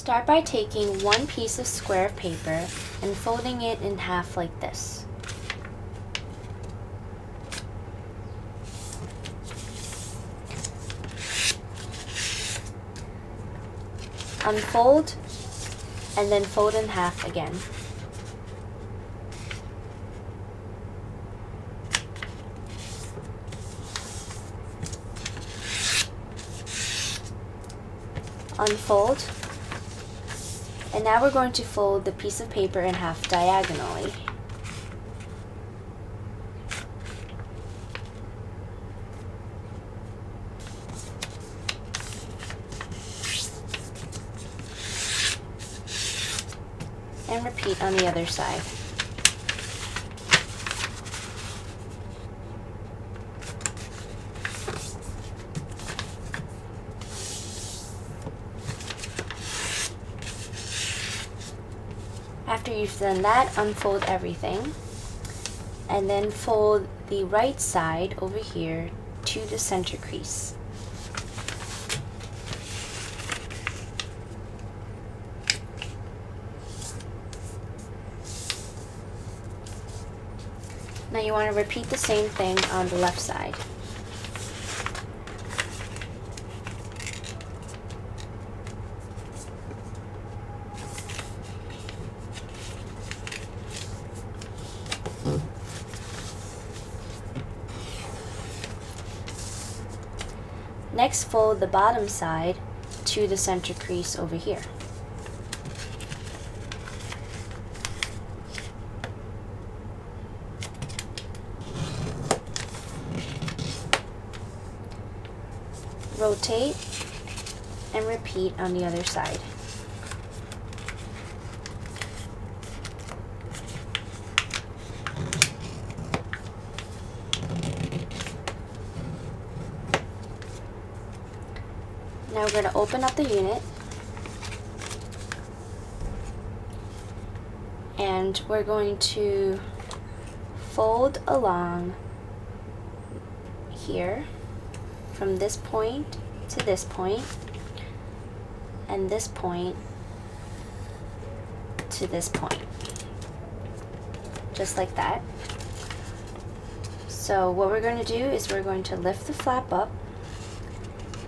Start by taking one piece of square of paper and folding it in half like this. Unfold and then fold in half again. Unfold, and now we're going to fold the piece of paper in half diagonally. And repeat on the other side. After you've done that, unfold everything and then fold the right side over here to the center crease. Now you want to repeat the same thing on the left side. Next, fold the bottom side to the center crease over here. Rotate and repeat on the other side. Now we're going to open up the unit and we're going to fold along here from this point to this point and this point to this point, just like that. So what we're going to do is we're going to lift the flap up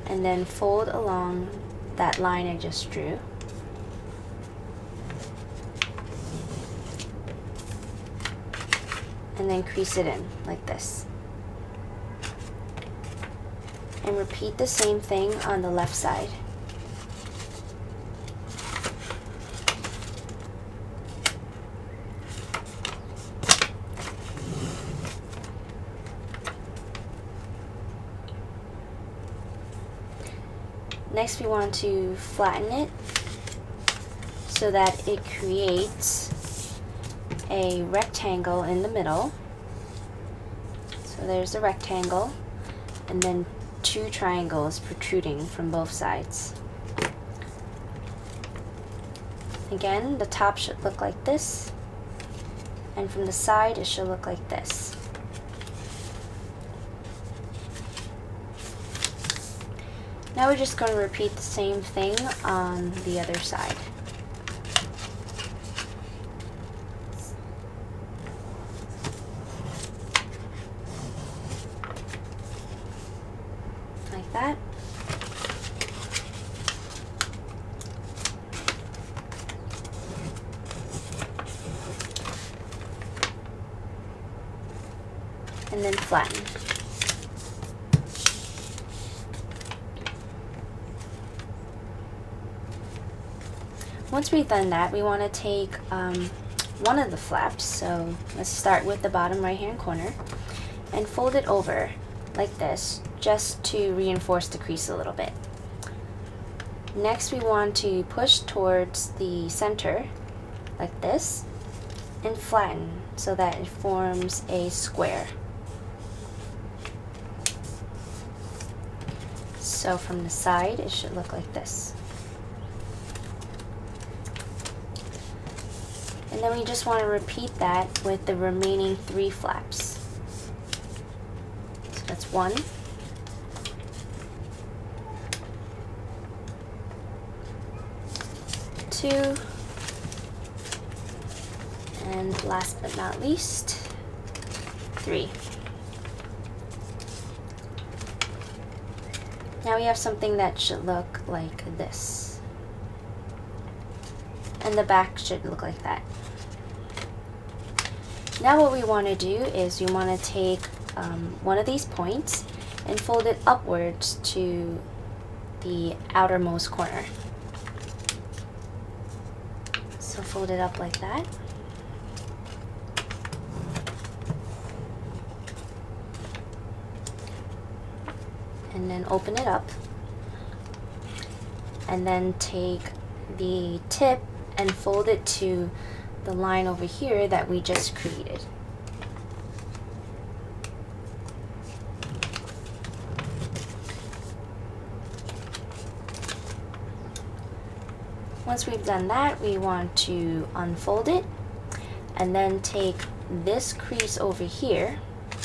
and then fold along that line I just drew. And then crease it in like this. And repeat the same thing on the left side. Next, we want to flatten it so that it creates a rectangle in the middle. So there's a rectangle, and then two triangles protruding from both sides. Again, the top should look like this, and from the side it should look like this. Now we're just going to repeat the same thing on the other side. Like that. And then flatten. Once we've done that, we want to take one of the flaps, so let's start with the bottom right hand corner and fold it over like this just to reinforce the crease a little bit. Next, we want to push towards the center like this and flatten so that it forms a square. So from the side it should look like this. And then we just want to repeat that with the remaining 3 flaps. So that's 1, 2, 2. And last but not least, 3. Now we have something that should look like this. And the back should look like that. Now what we want to do is we want to take one of these points and fold it upwards to the outermost corner. So fold it up like that. And then open it up. And then take the tip and fold it to the line over here that we just created. Once we've done that, we want to unfold it and then take this crease over here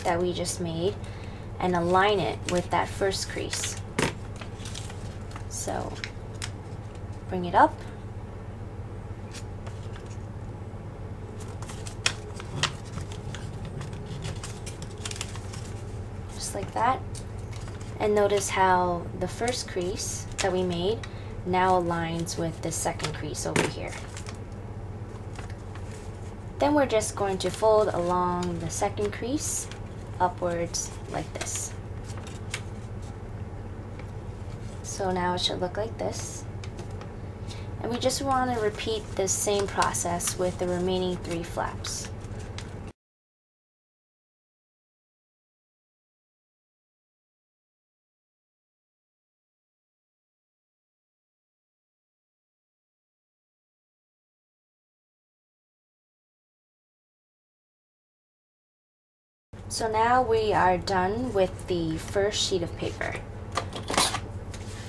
that we just made and align it with that first crease. So bring it up. Just like that. And notice how the first crease that we made now aligns with the second crease over here. Then we're just going to fold along the second crease upwards like this. So now it should look like this. And we just want to repeat this same process with the remaining 3 flaps. So now we are done with the first sheet of paper.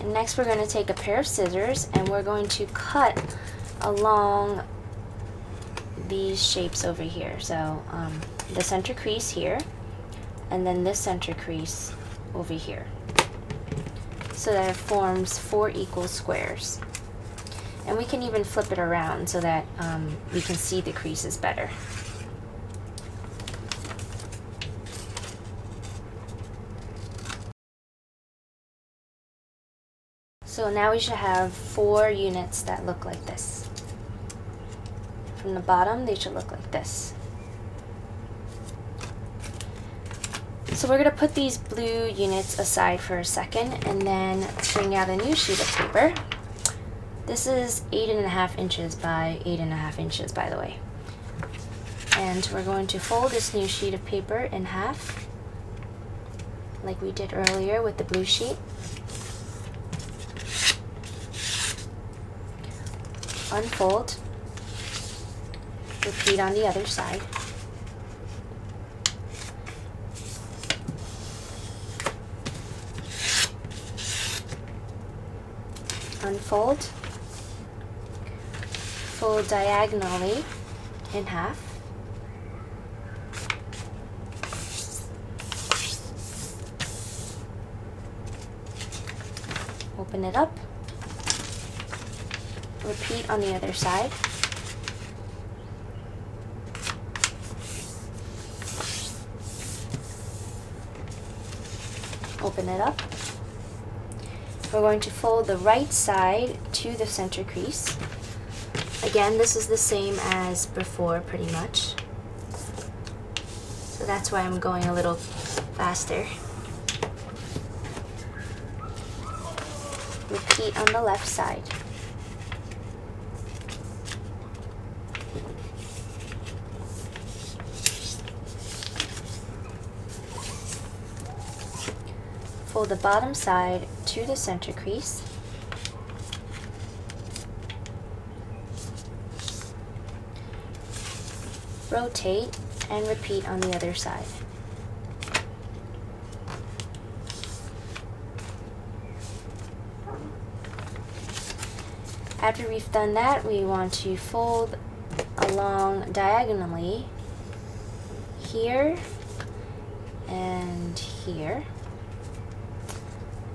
And next we're going to take a pair of scissors and we're going to cut along these shapes over here. So the center crease here and then this center crease over here. So that it forms 4 equal squares. And we can even flip it around so that we can see the creases better. So now we should have 4 units that look like this. From the bottom, they should look like this. So we're going to put these blue units aside for a second and then bring out a new sheet of paper. This is 8.5 inches by 8.5 inches, by the way. And we're going to fold this new sheet of paper in half, like we did earlier with the blue sheet. Unfold, repeat on the other side. Unfold, fold diagonally in half. Open it up. Repeat on the other side. Open it up. We're going to fold the right side to the center crease. Again, this is the same as before pretty much. So that's why I'm going a little faster. Repeat on the left side. Fold the bottom side to the center crease. Rotate and repeat on the other side. After we've done that, we want to fold along diagonally here and here.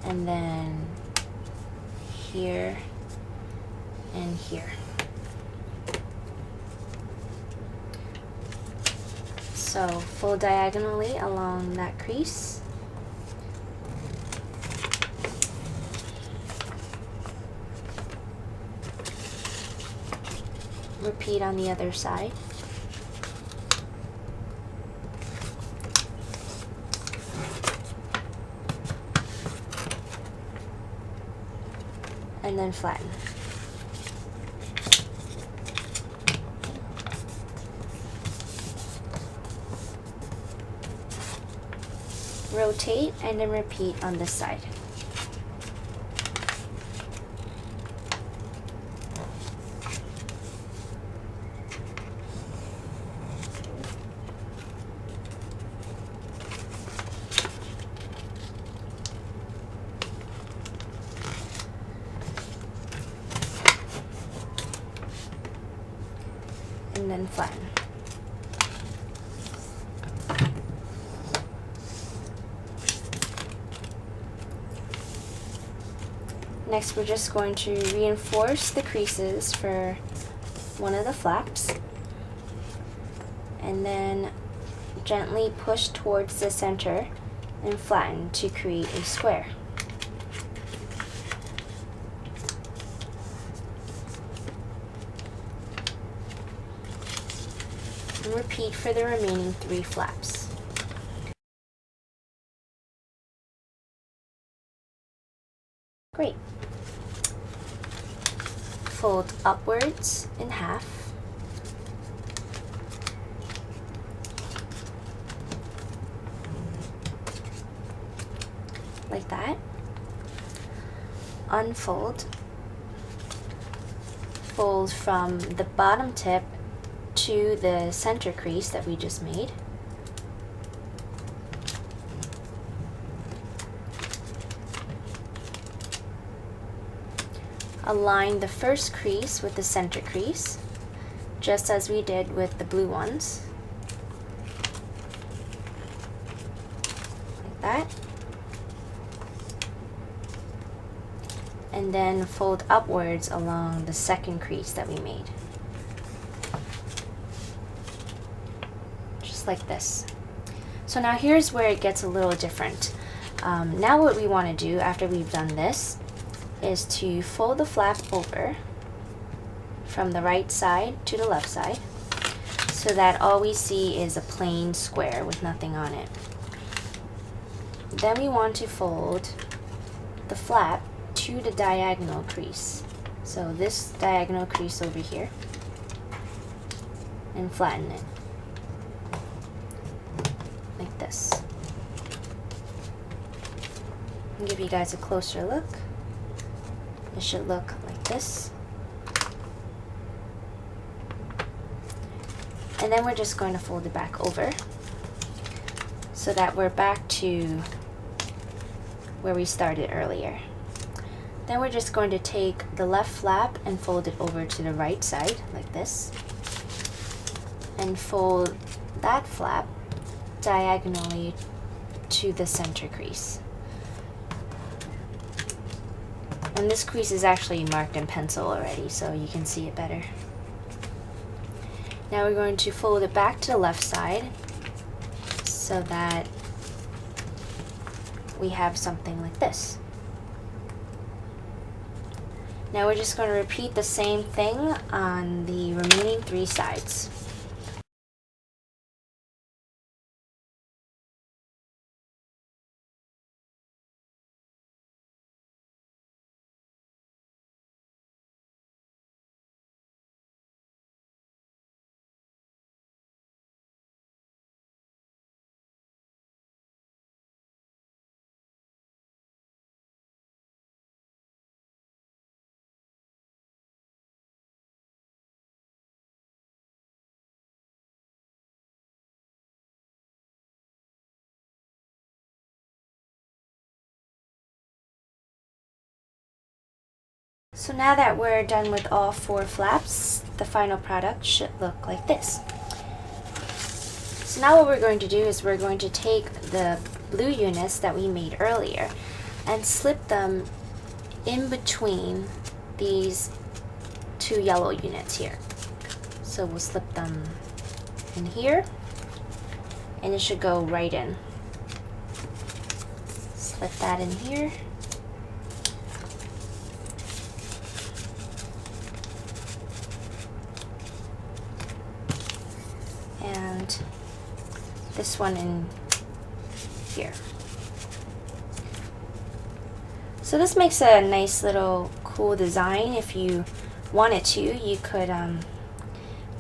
And then here and here. So fold diagonally along that crease. Repeat on the other side. And then flatten. Rotate and then repeat on this side. And then flatten. Next, we're just going to reinforce the creases for one of the flaps and then gently push towards the center and flatten to create a square. And repeat for the remaining 3 flaps. Great. Fold upwards in half. Like that. Unfold. Fold from the bottom tip to the center crease that we just made. Align the first crease with the center crease, just as we did with the blue ones. Like that. And then fold upwards along the second crease that we made. Just like this. So now here's where it gets a little different. Now what we want to do after we've done this is to fold the flap over from the right side to the left side so that all we see is a plain square with nothing on it. Then we want to fold the flap to the diagonal crease. So this diagonal crease over here, and flatten it like this. I'll give you guys a closer look. It should look like this. And then we're just going to fold it back over so that we're back to where we started earlier. Then we're just going to take the left flap and fold it over to the right side like this, and fold that flap diagonally to the center crease. And this crease is actually marked in pencil already, so you can see it better. Now we're going to fold it back to the left side so that we have something like this. Now we're just going to repeat the same thing on the remaining 3 sides. So now that we're done with all 4 flaps, the final product should look like this. So now what we're going to do is we're going to take the blue units that we made earlier and slip them in between these 2 yellow units here. So we'll slip them in here and it should go right in. Slip that in here. And this one in here. So this makes a nice little cool design. If you wanted to, you could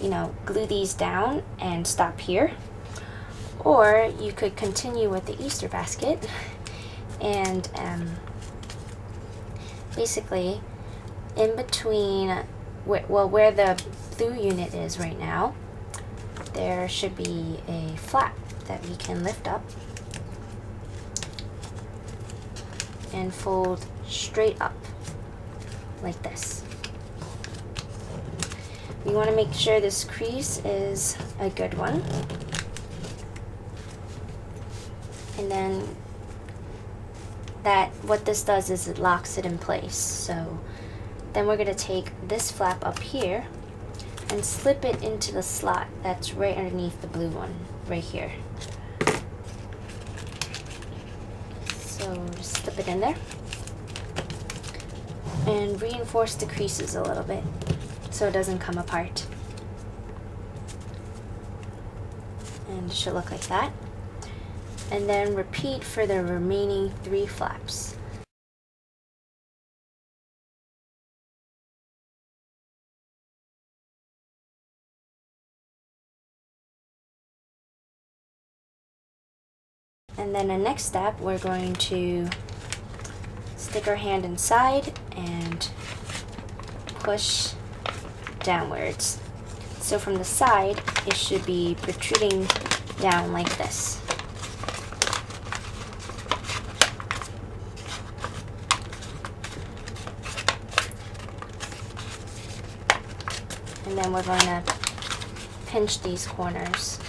you know, glue these down and stop here, or you could continue with the Easter basket and basically in between where the blue unit is right now, there should be a flap that we can lift up and fold straight up like this. We want to make sure this crease is a good one. And then what this does is it locks it in place. So then we're going to take this flap up here and slip it into the slot that's right underneath the blue one, right here. So just slip it in there and reinforce the creases a little bit so it doesn't come apart. And it should look like that. And then repeat for the remaining 3 flaps. And then the next step, we're going to stick our hand inside and push downwards. So from the side, it should be protruding down like this. And then we're going to pinch these corners.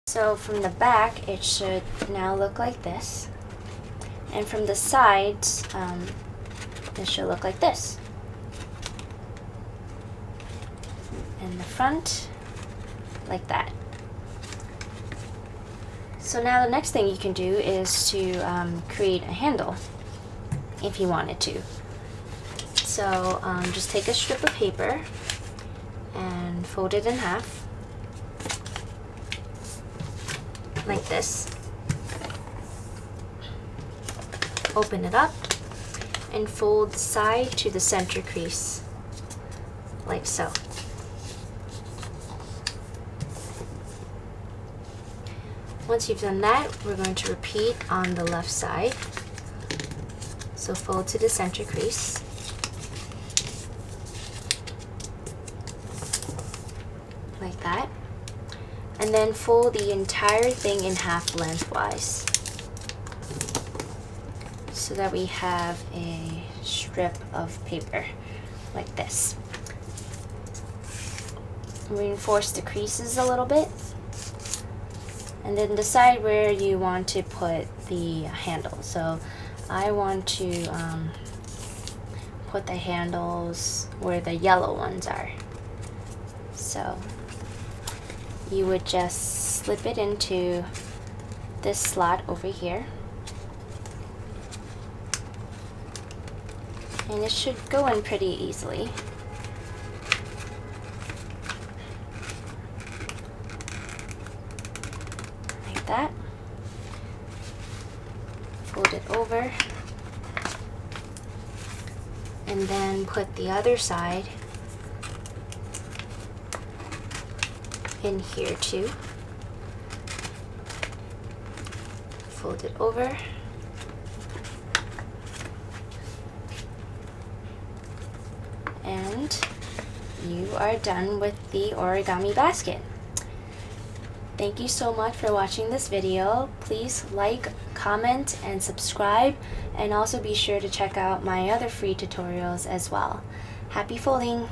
So from the back, it should now look like this. And from the sides, it should look like this. And the front, like that. So now the next thing you can do is to create a handle, if you wanted to. So just take a strip of paper and fold it in half. Like this. Open it up and fold the side to the center crease, like so. Once you've done that, we're going to repeat on the left side. So fold to the center crease. Like that. And then fold the entire thing in half lengthwise so that we have a strip of paper like this. Reinforce the creases a little bit and then decide where you want to put the handle. So I want to put the handles where the yellow ones are. So you would just slip it into this slot over here. And it should go in pretty easily. Like that. Fold it over. And then put the other side in here too. Fold it over. And you are done with the origami basket. Thank you so much for watching this video. Please like, comment, and subscribe, and also be sure to check out my other free tutorials as well. Happy folding!